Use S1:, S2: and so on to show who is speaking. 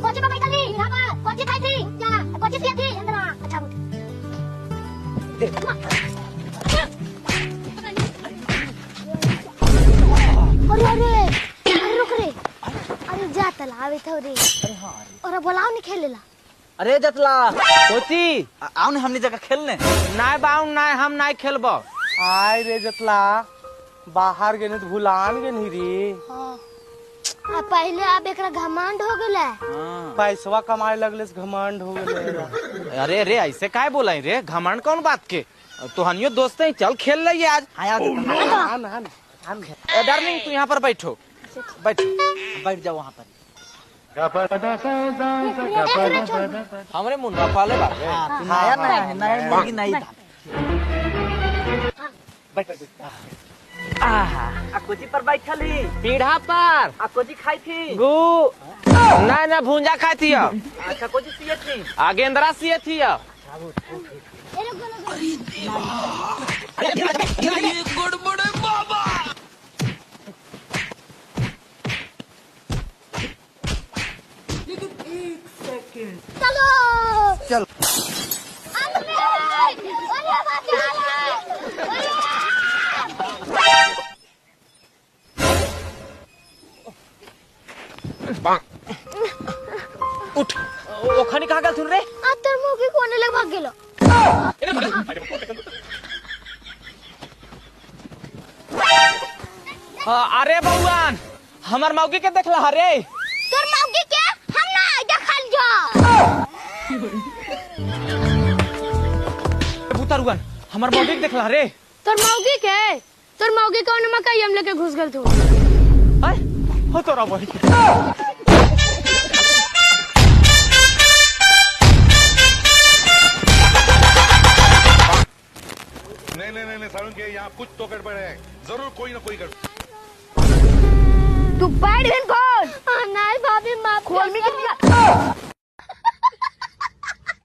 S1: कोची पर बैठली यहाँ पर कोची खाई थी क्या कोची पिए थी अंदर अच्छा अरे अरे रुक रे अरे जा तलावे था रे और बोलाओ नहीं खेलेला
S2: अरे जतला कोची आओ ने हमनी जगह खेलने
S3: नाय बाऊ नाय हम नाय खेलबो
S4: आय रे जतला बाहर गेने तो भुलान गे नहीं रे
S1: पहले अब एक घमंड हो गया
S4: पैसवा कमाए लगले से घमंड हो गए
S3: अरे रे ऐसे काहे बोलाई रे घमंड कौन बात के तुहनियो दोस्त है चल खेल ले आज डार्लिंग तू यहाँ पर बैठो बैठ जाओ वहाँ पर हमरे मुन्ना पाले बात
S2: नया मुर्गी नहीं था कोची पर बैठली
S3: पीढ़ा पर
S2: कोची खाई थी
S3: गु ना ना भूंजा खाई थी
S2: अच्छा कोची सिए थी
S3: आगेंद्रा सिए थी
S5: गड़बड़े बाबा
S1: चलो
S2: चल
S3: उठ ओखनी कहाँ गल थुन रे
S1: तर मुखी कोने लग भाग गेलो
S3: अरे भगवान हमार मौगी के देखला हरे
S1: तोर मौगी के हम ना देखल जा
S3: बुतरुआन हमार मौगी के देखला हरे
S1: तोर मौगी कौन मकई हम लेके घुस गल तू
S3: हो तोरा बड़ी
S6: नहीं सारुण के यहाँ कुछ तो गड़बड़ है जरूर कोई ना कोई गड़बड़
S1: तू बैठ खोल नहीं भाभी माफ खोल